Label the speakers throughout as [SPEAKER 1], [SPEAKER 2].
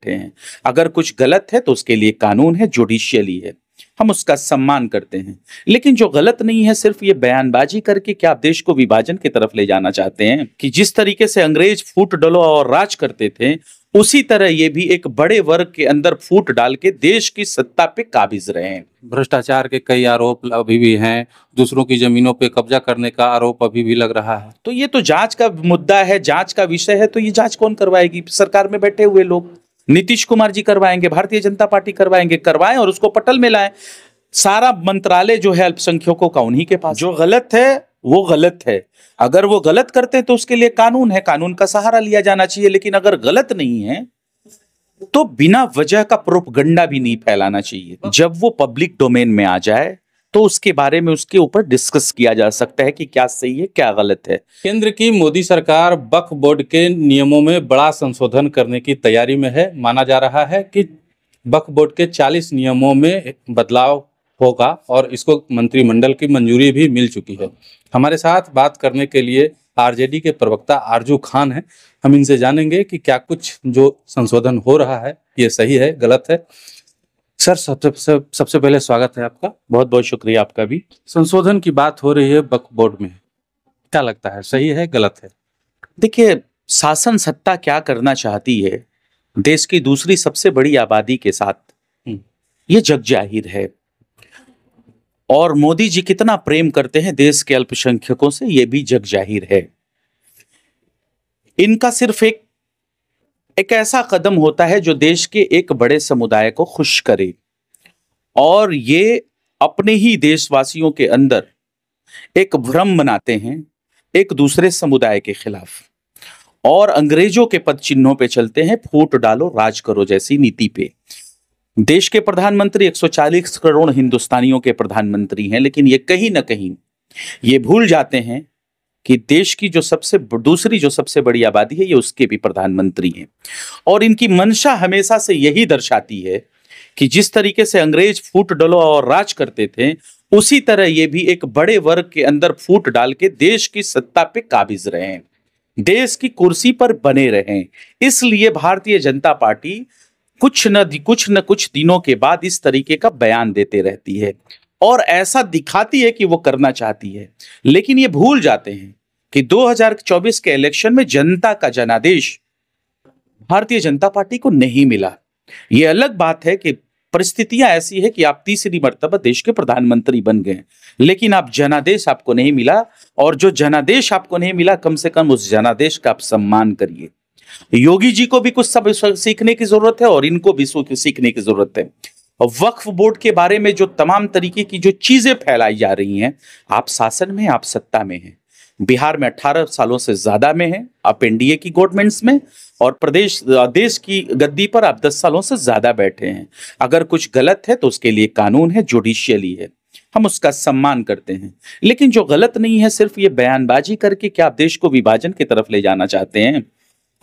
[SPEAKER 1] बैठे हैं। अगर कुछ गलत है तो उसके लिए कानून है, जुडिशियली है, हम उसका सम्मान करते हैं। लेकिन जो गलत नहीं है, सिर्फ ये बयानबाजी करके क्या आप देश को विभाजन की तरफ ले जाना चाहते हैं कि जिस तरीके से अंग्रेज फूट डलो और राज करते थे, उसी तरह ये भी एक बड़े वर्ग के अंदर फूट डाल के देश की सत्ता पे काबिज रहे हैं।
[SPEAKER 2] भ्रष्टाचार के कई आरोप अभी भी हैं, दूसरों की जमीनों पे कब्जा करने का आरोप अभी भी लग रहा है।
[SPEAKER 1] तो ये तो जांच का मुद्दा है, जांच का विषय है। तो ये जांच कौन करवाएगी? सरकार में बैठे हुए लोग, नीतीश कुमार जी करवाएंगे, भारतीय जनता पार्टी करवाएंगे, करवाएं और उसको पटल में लाएं। सारा मंत्रालय जो है अल्पसंख्यकों का उन्हीं के पास। जो गलत है वो गलत है। अगर वो गलत करते हैं तो उसके लिए कानून है, कानून का सहारा लिया जाना चाहिए। लेकिन अगर गलत नहीं है तो बिना वजह का प्रोपगंडा भी नहीं फैलाना चाहिए। जब वो पब्लिक डोमेन में आ जाए तो उसके बारे में उसके ऊपर डिस्कस किया जा सकता है कि क्या सही है क्या गलत है।
[SPEAKER 2] केंद्र की मोदी सरकार वक्फ बोर्ड के नियमों में बड़ा संशोधन करने की तैयारी में है। माना जा रहा है कि वक्फ बोर्ड के 40 नियमों में बदलाव होगा और इसको मंत्रिमंडल की मंजूरी भी मिल चुकी है। हमारे साथ बात करने के लिए आरजेडी के प्रवक्ता आरजू खान हैं। हम इनसे जानेंगे कि क्या कुछ जो संशोधन हो रहा है ये सही है गलत है। सर, सबसे पहले स्वागत है आपका।
[SPEAKER 1] बहुत बहुत शुक्रिया आपका भी।
[SPEAKER 2] संशोधन की बात हो रही है वक्फ बोर्ड में, क्या लगता है सही है गलत है?
[SPEAKER 1] देखिए, शासन सत्ता क्या करना चाहती है देश की दूसरी सबसे बड़ी आबादी के साथ, ये जग जाहिर है। और मोदी जी कितना प्रेम करते हैं देश के अल्पसंख्यकों से, ये भी जग जाहिर है। इनका सिर्फ एक ऐसा कदम होता है जो देश के एक बड़े समुदाय को खुश करे, और ये अपने ही देशवासियों के अंदर एक भ्रम बनाते हैं एक दूसरे समुदाय के खिलाफ, और अंग्रेजों के पद चिन्हों पे चलते हैं, फूट डालो राज करो जैसी नीति पे। देश के प्रधानमंत्री 140 करोड़ हिंदुस्तानियों के प्रधानमंत्री हैं, लेकिन ये कहीं ना कहीं ये भूल जाते हैं कि देश की जो दूसरी जो सबसे बड़ी आबादी है ये उसके भी प्रधानमंत्री हैं। और इनकी मंशा हमेशा से यही दर्शाती है कि जिस तरीके से अंग्रेज फूट डलो और राज करते थे, उसी तरह ये भी एक बड़े वर्ग के अंदर फूट डाल के देश की सत्ता पे काबिज रहे हैं, देश की कुर्सी पर बने रहे। इसलिए भारतीय जनता पार्टी कुछ न कुछ दिनों के बाद इस तरीके का बयान देते रहती है और ऐसा दिखाती है कि वो करना चाहती है। लेकिन ये भूल जाते हैं कि 2024 के इलेक्शन में जनता का जनादेश भारतीय जनता पार्टी को नहीं मिला। ये अलग बात है कि परिस्थितियां ऐसी है कि आप तीसरी मर्तबा देश के प्रधानमंत्री बन गए, लेकिन आप जनादेश आपको नहीं मिला। और जो जनादेश आपको नहीं मिला, कम से कम उस जनादेश का आप सम्मान करिए। योगी जी को भी कुछ सब सीखने की जरूरत है और इनको भी सीखने की जरूरत है। वक्फ बोर्ड के बारे में जो तमाम तरीके की जो चीजें फैलाई जा रही हैं, आप शासन में, आप सत्ता में हैं। बिहार में 18 सालों से ज्यादा में है आप एनडीए की गवर्नमेंट्स में, और देश की गद्दी पर आप 10 सालों से ज्यादा बैठे हैं। अगर कुछ गलत है तो उसके लिए कानून है, जुडिशियली है, हम उसका सम्मान करते हैं। लेकिन जो गलत नहीं है, सिर्फ ये बयानबाजी करके क्या आप देश को विभाजन की तरफ ले जाना चाहते हैं?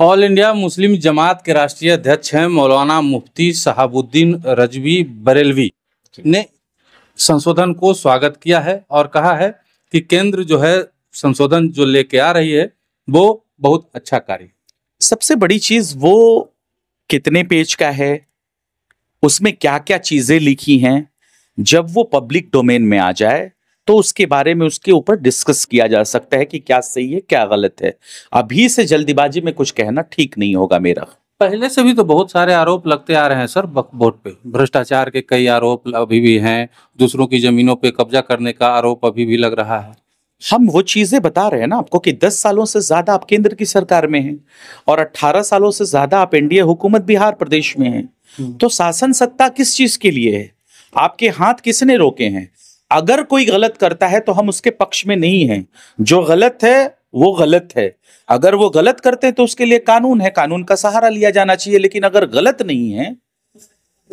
[SPEAKER 2] ऑल इंडिया मुस्लिम जमात के राष्ट्रीय अध्यक्ष हैं मौलाना मुफ्ती शहाबुद्दीन रजवी बरेलवी ने संशोधन को स्वागत किया है और कहा है कि केंद्र जो है संशोधन जो लेके आ रही है वो बहुत अच्छा कार्य।
[SPEAKER 1] सबसे बड़ी चीज वो कितने पेज का है, उसमें क्या क्या चीजें लिखी हैं, जब वो पब्लिक डोमेन में आ जाए तो उसके बारे में उसके ऊपर डिस्कस किया जा सकता है कि क्या सही है क्या गलत है। अभी से जल्दीबाजी में कुछ कहना ठीक नहीं होगा मेरा।
[SPEAKER 2] पहले से भी तो बहुत सारे आरोप लगते आ रहे हैं सर वक्फ बोर्ड पे, भ्रष्टाचार के कई आरोप अभी भी हैं, दूसरों की जमीनों पे कब्जा करने का आरोप अभी भी लग रहा है।
[SPEAKER 1] हम वो चीजें बता रहे हैं ना आपको कि 10 सालों से ज्यादा आप केंद्र की सरकार में हैं और 18 सालों से ज्यादा आप एनडीए हुकूमत बिहार प्रदेश में हैं। तो शासन सत्ता किस चीज के लिए है? आपके हाथ किसने रोके हैं? अगर कोई गलत करता है तो हम उसके पक्ष में नहीं हैं। जो गलत है वो गलत है। अगर वो गलत करते हैं तो उसके लिए कानून है, कानून का सहारा लिया जाना चाहिए। लेकिन अगर गलत नहीं है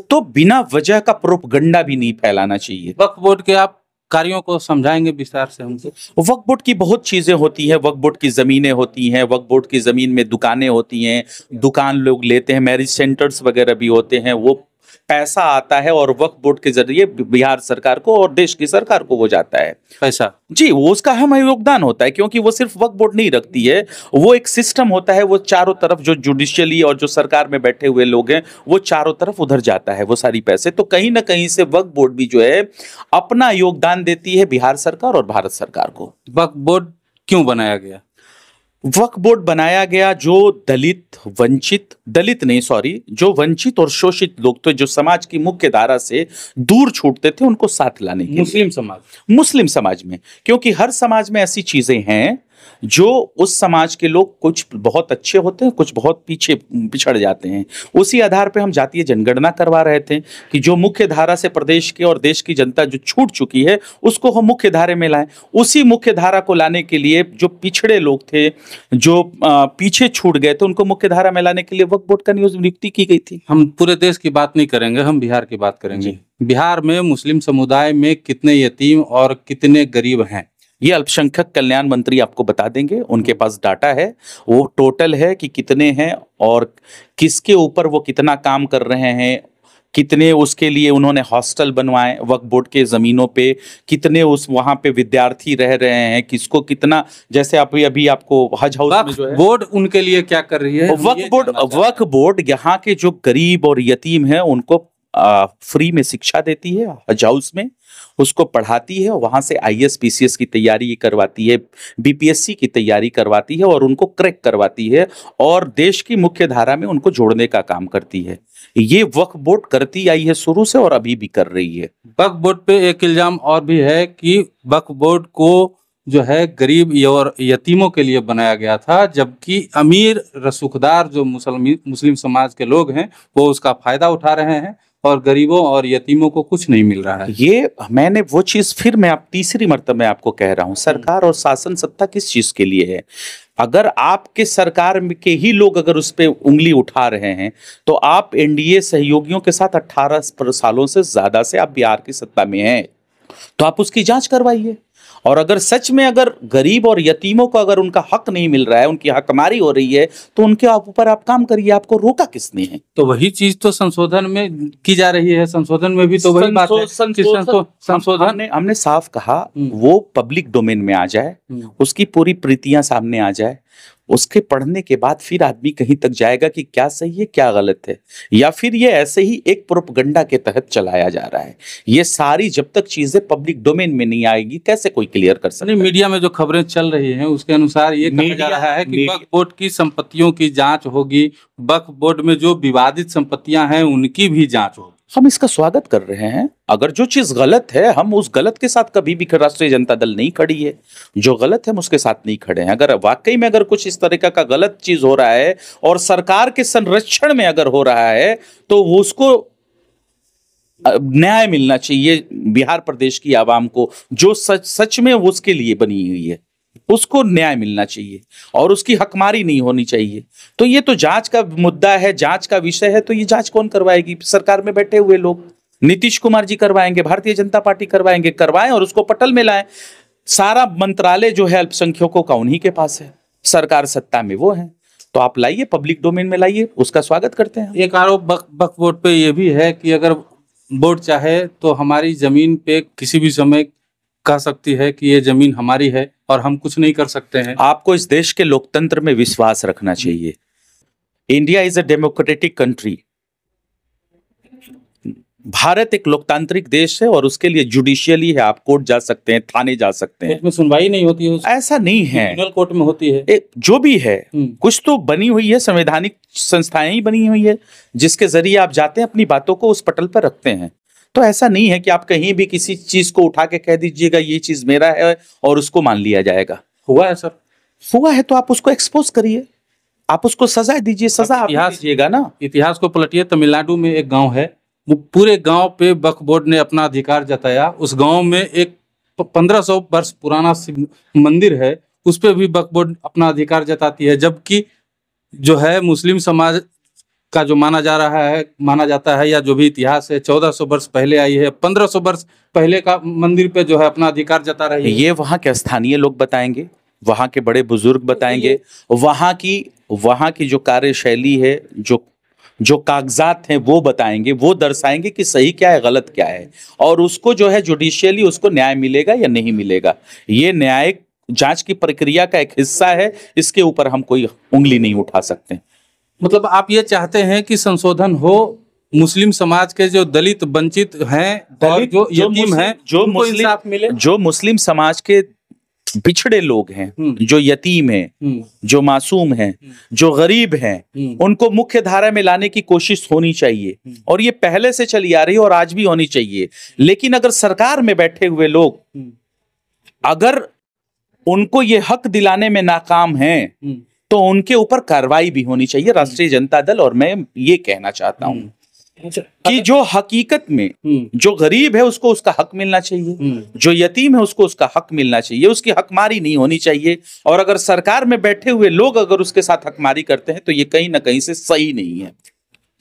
[SPEAKER 1] तो बिना वजह का प्रोपगंडा भी नहीं फैलाना चाहिए।
[SPEAKER 2] वक्फ बोर्ड के आप कार्यों को समझाएंगे विस्तार से हमको?
[SPEAKER 1] वक्फ बोर्ड की बहुत चीजें होती हैं। वक्फ बोर्ड की जमीनें होती हैं, वक्फ बोर्ड की जमीन में दुकानें होती हैं, दुकान लोग लेते हैं, मैरिज सेंटर्स वगैरह भी होते हैं, वो पैसा आता है और वक्फ बोर्ड के जरिए बिहार सरकार को और देश की सरकार को वो जाता है
[SPEAKER 2] पैसा।
[SPEAKER 1] जी, वो उसका अहम योगदान होता है, क्योंकि वो सिर्फ वक्फ बोर्ड नहीं रखती है, वो एक सिस्टम होता है, वो चारों तरफ जो जुडिशियली और जो सरकार में बैठे हुए लोग हैं वो चारों तरफ उधर जाता है वो सारी पैसे। तो कहीं ना कहीं से वक्फ बोर्ड भी जो है अपना योगदान देती है बिहार सरकार और भारत सरकार को।
[SPEAKER 2] वक्फ बोर्ड क्यों बनाया गया?
[SPEAKER 1] वक्फ बोर्ड बनाया गया जो जो वंचित और शोषित लोग थे, जो समाज की मुख्य धारा से दूर छूटते थे, उनको साथ लाने के लिए। मुस्लिम समाज में, क्योंकि हर समाज में ऐसी चीजें हैं जो उस समाज के लोग कुछ बहुत अच्छे होते हैं, कुछ बहुत पीछे पिछड़ जाते हैं। उसी आधार पे हम जातीय जनगणना करवा रहे थे कि जो मुख्य धारा से प्रदेश के और देश की जनता जो छूट चुकी है उसको हम मुख्य धारे में लाएं। उसी मुख्य धारा को लाने के लिए जो पिछड़े लोग थे, जो पीछे छूट गए थे, उनको मुख्य धारा में लाने के लिए वक्फ बोर्ड का नियुक्ति की गई थी।
[SPEAKER 2] हम पूरे देश की बात नहीं करेंगे, हम बिहार की बात करेंगे। बिहार में मुस्लिम समुदाय में कितने यतीम और कितने गरीब हैं?
[SPEAKER 1] ये अल्पसंख्यक कल्याण मंत्री आपको बता देंगे, उनके पास डाटा है, वो टोटल है कि कितने हैं और किसके ऊपर वो कितना काम कर रहे हैं, कितने उसके लिए उन्होंने हॉस्टल बनवाए वक्फ बोर्ड के जमीनों पे, कितने उस वहां पे विद्यार्थी रह रहे हैं, किसको कितना, जैसे अभी आपको हज हाउस में जो है
[SPEAKER 2] बोर्ड उनके लिए क्या कर रही है?
[SPEAKER 1] वक्फ बोर्ड यहाँ के जो गरीब और यतीम है उनको फ्री में शिक्षा देती है, हज हाउस में उसको पढ़ाती है, वहां से आईएएस पीसीएस की तैयारी करवाती है, बीपीएससी की तैयारी करवाती है और उनको क्रैक करवाती है और देश की मुख्य धारा में उनको जोड़ने का काम करती है। ये वक्फ बोर्ड करती आई है शुरू से और अभी भी कर रही है।
[SPEAKER 2] वक्फ बोर्ड पे एक इल्जाम और भी है कि वक्फ बोर्ड को जो है गरीब और यतीमों के लिए बनाया गया था, जबकि अमीर रसूखदार जो मुस्लिम समाज के लोग हैं वो उसका फायदा उठा रहे हैं और गरीबों और यतीमों को कुछ नहीं मिल रहा है।
[SPEAKER 1] ये मैंने वो चीज फिर मैं तीसरी मर्तबा आपको कह रहा हूं, सरकार और शासन सत्ता किस चीज के लिए है? अगर आपके सरकार के ही लोग अगर उस पर उंगली उठा रहे हैं तो आप एनडीए सहयोगियों के साथ 18 सालों से ज्यादा से आप बिहार की सत्ता में हैं, तो आप उसकी जांच करवाइए। और अगर सच में अगर गरीब और यतीमों को अगर उनका हक नहीं मिल रहा है, उनकी हकमारी हो रही है, तो उनके ऊपर आप काम करिए। आपको रोका किसने है?
[SPEAKER 2] तो वही चीज तो संशोधन में की जा रही है। संशोधन में भी तो वही बात है।
[SPEAKER 1] संशोधन हमने साफ कहा वो पब्लिक डोमेन में आ जाए, उसकी पूरी प्रीतियां सामने आ जाए, उसके पढ़ने के बाद फिर आदमी कहीं तक जाएगा कि क्या सही है क्या गलत है, या फिर ये ऐसे ही एक प्रोपगंडा के तहत चलाया जा रहा है। ये सारी जब तक चीजें पब्लिक डोमेन में नहीं आएगी कैसे कोई क्लियर कर सकता है?
[SPEAKER 2] मीडिया में जो खबरें चल रही हैं उसके अनुसार ये कहा जा रहा है कि वक्फ बोर्ड की संपत्तियों की जांच होगी, वक्फ बोर्ड में जो विवादित संपत्तियां हैं उनकी भी जांच होगी।
[SPEAKER 1] हम इसका स्वागत कर रहे हैं। अगर जो चीज गलत है, हम उस गलत के साथ कभी भी राष्ट्रीय जनता दल नहीं खड़ी है। जो गलत है हम उसके साथ नहीं खड़े हैं। अगर वाकई में अगर कुछ इस तरीका का गलत चीज हो रहा है और सरकार के संरक्षण में अगर हो रहा है तो उसको न्याय मिलना चाहिए। बिहार प्रदेश की आवाम को जो सच में उसके लिए बनी हुई है उसको न्याय मिलना चाहिए और उसकी हकमारी नहीं होनी चाहिए। तो ये तो जांच का मुद्दा है, जांच का विषय है। तो ये जांच कौन करवाएगी? सरकार में बैठे हुए लोग, नीतीश कुमार जी करवाएंगे, भारतीय जनता पार्टी करवाएंगे। करवाएं और उसको पटल में लाएं। सारा मंत्रालय जो है अल्पसंख्यकों का उन्हीं के पास है, सरकार सत्ता में वो है। तो आप लाइए, पब्लिक डोमेन में लाइए, उसका स्वागत करते हैं।
[SPEAKER 2] एक आरोप वक्फ बोर्ड पे ये भी है कि अगर बोर्ड चाहे तो हमारी जमीन पे किसी भी समय कह सकती है कि ये जमीन हमारी है और हम कुछ नहीं कर सकते हैं।
[SPEAKER 1] आपको इस देश के लोकतंत्र में विश्वास रखना चाहिए। India is a democratic country. Bharat एक लोकतांत्रिक देश है और उसके लिए जुडिशियली है। आप कोर्ट जा सकते हैं, थाने जा सकते हैं,
[SPEAKER 2] इसमें सुनवाई नहीं होती है।
[SPEAKER 1] ऐसा नहीं है,
[SPEAKER 2] ट्रिब्यूनल कोर्ट में होती है।
[SPEAKER 1] जो भी है कुछ तो बनी हुई है, संवैधानिक संस्थाएं ही बनी हुई है जिसके जरिए आप जाते हैं, अपनी बातों को उस पटल पर रखते हैं। तो ऐसा नहीं है कि आप कहीं भी किसी चीज को उठा के कह दीजिएगा ये चीज मेरा है और उसको मान लिया जाएगा।
[SPEAKER 2] हुआ है सर,
[SPEAKER 1] हुआ है तो आप उसको एक्सपोज करिए, आप उसको सजा दीजिए, सजा आप दीजिएगा ना।
[SPEAKER 2] इतिहास को पलटिए। तमिलनाडु में एक गांव है, वो पूरे गांव पे वक्फ बोर्ड ने अपना अधिकार जताया। उस गांव में एक 1500 वर्ष पुराना मंदिर है, उस पे भी वक्फ बोर्ड अपना अधिकार जताती है। जबकि जो है मुस्लिम समाज का जो माना जाता है या जो भी इतिहास है 1400 वर्ष पहले आई है, 1500 वर्ष पहले का मंदिर पे जो है अपना अधिकार जता रही है।
[SPEAKER 1] ये वहाँ के स्थानीय लोग बताएंगे, वहाँ के बड़े बुजुर्ग बताएंगे, वहाँ की जो कार्यशैली है, जो जो कागजात हैं वो बताएंगे, वो दर्शाएंगे कि सही क्या है गलत क्या है, और उसको जो है जुडिशियली उसको न्याय मिलेगा या नहीं मिलेगा। ये न्यायिक जांच की प्रक्रिया का एक हिस्सा है, इसके ऊपर हम कोई उंगली नहीं उठा सकते।
[SPEAKER 2] मतलब आप ये चाहते हैं कि संशोधन हो, मुस्लिम समाज के जो दलित वंचित हैं और जो यतीम हैं उनको इंसाफ मिले।
[SPEAKER 1] जो मुस्लिम समाज के पिछड़े लोग हैं, जो यतीम हैं, जो मासूम हैं, जो गरीब हैं, उनको मुख्य धारा में लाने की कोशिश होनी चाहिए, और ये पहले से चली आ रही है और आज भी होनी चाहिए। लेकिन अगर सरकार में बैठे हुए लोग अगर उनको ये हक दिलाने में नाकाम हैं तो उनके ऊपर कार्रवाई भी होनी चाहिए। राष्ट्रीय जनता दल और मैं ये कहना चाहता हूं कि जो हकीकत में जो गरीब है उसको उसका हक मिलना चाहिए, जो यतीम है उसको उसका हक मिलना चाहिए, उसकी हकमारी नहीं होनी चाहिए। और अगर सरकार में बैठे हुए लोग अगर उसके साथ हकमारी करते हैं तो ये कहीं ना कहीं से सही नहीं है।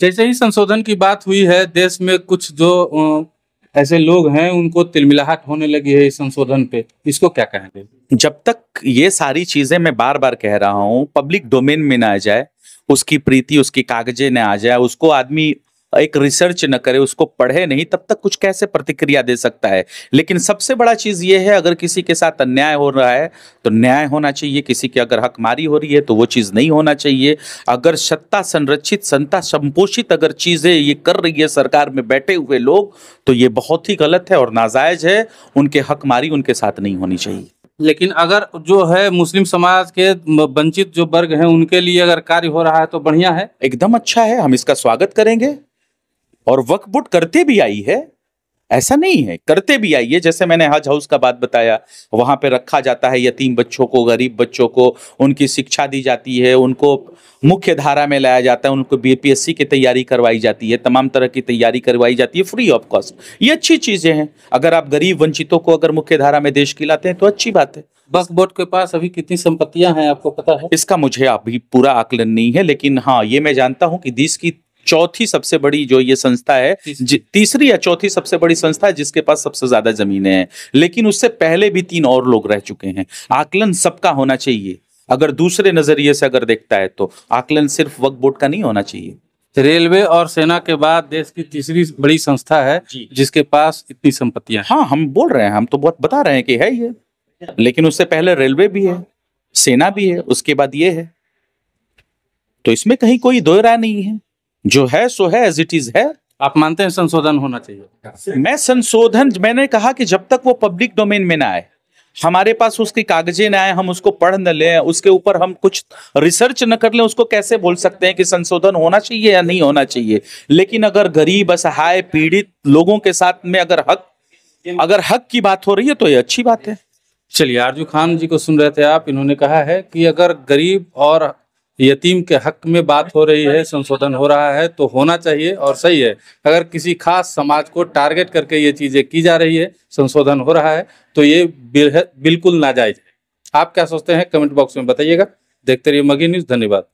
[SPEAKER 2] जैसे ही संशोधन की बात हुई है, देश में कुछ जो ऐसे लोग हैं उनको तिलमिलाहट होने लगी है इस संशोधन पे, इसको क्या कहेंगे?
[SPEAKER 1] जब तक ये सारी चीजें, मैं बार बार कह रहा हूं, पब्लिक डोमेन में ना आ जाए, उसकी प्रीति, उसकी कागजे न आ जाए, उसको आदमी एक रिसर्च न करे, उसको पढ़े नहीं, तब तक कुछ कैसे प्रतिक्रिया दे सकता है। लेकिन सबसे बड़ा चीज ये है, अगर किसी के साथ अन्याय हो रहा है तो न्याय होना चाहिए, किसी की अगर हकमारी हो रही है तो वो चीज नहीं होना चाहिए। अगर सत्ता संरक्षित, सत्ता संपोषित अगर चीजें ये कर रही है सरकार में बैठे हुए लोग, तो ये बहुत ही गलत है और नाजायज है। उनके हकमारी उनके साथ नहीं होनी चाहिए।
[SPEAKER 2] लेकिन अगर जो है मुस्लिम समाज के वंचित जो वर्ग हैं उनके लिए अगर कार्य हो रहा है तो बढ़िया है,
[SPEAKER 1] एकदम अच्छा है, हम इसका स्वागत करेंगे। और वक्फ बोर्ड करते भी आई है, ऐसा नहीं है, करते भी आई है। जैसे मैंने हज हाउस का बात बताया, वहां पे रखा जाता है यतीम बच्चों को, गरीब बच्चों को, उनकी शिक्षा दी जाती है, उनको मुख्य धारा में लाया जाता है, उनको बीपीएससी की तैयारी करवाई जाती है, तमाम तरह की तैयारी करवाई जाती है फ्री ऑफ कॉस्ट। ये अच्छी चीजें हैं। अगर आप गरीब वंचितों को अगर मुख्य धारा में देश खिलाते हैं तो अच्छी बात है।
[SPEAKER 2] वक्फ बोर्ड के पास अभी कितनी संपत्तियां हैं आपको पता है?
[SPEAKER 1] इसका मुझे अभी पूरा आकलन नहीं है, लेकिन हाँ ये मैं जानता हूं कि देश की चौथी सबसे बड़ी जो ये संस्था है, तीसरी या चौथी सबसे बड़ी संस्था है जिसके पास सबसे ज्यादा जमीनें हैं। लेकिन उससे पहले भी 3 और लोग रह चुके हैं। आकलन सबका होना चाहिए। अगर दूसरे नजरिए से अगर देखता है तो आकलन सिर्फ वक्फ बोर्ड का नहीं होना चाहिए।
[SPEAKER 2] रेलवे और सेना के बाद देश की तीसरी बड़ी संस्था है जिसके पास इतनी संपत्तियां हैं।
[SPEAKER 1] हाँ, हम बोल रहे हैं, हम तो बहुत बता रहे हैं कि है ये, लेकिन उससे पहले रेलवे भी है, सेना भी है, उसके बाद ये है। तो इसमें कहीं कोई दो राय नहीं है, जो है सो है, एज इट इज है।
[SPEAKER 2] आप मानते हैं संशोधन होना चाहिए?
[SPEAKER 1] मैंने कहा कि जब तक वो पब्लिक डोमेन में ना आए, हमारे पास उसकी कागजें ना आए, हम उसको पढ़ न लें, उसके ऊपर हम कुछ रिसर्च न कर लें, उसको कैसे बोल सकते हैं कि संशोधन होना चाहिए या नहीं होना चाहिए। लेकिन अगर गरीब, असहाय, पीड़ित लोगों के साथ में अगर हक की बात हो रही है तो ये अच्छी बात है।
[SPEAKER 2] चलिए, आरजू खान जी को सुन रहे थे आप। इन्होंने कहा है कि अगर गरीब और यतीम के हक में बात हो रही है, संशोधन हो रहा है तो होना चाहिए और सही है। अगर किसी खास समाज को टारगेट करके ये चीजें की जा रही है, संशोधन हो रहा है, तो ये बिल्कुल नाजायज है। आप क्या सोचते हैं कमेंट बॉक्स में बताइएगा। देखते रहिए मगही न्यूज़। धन्यवाद।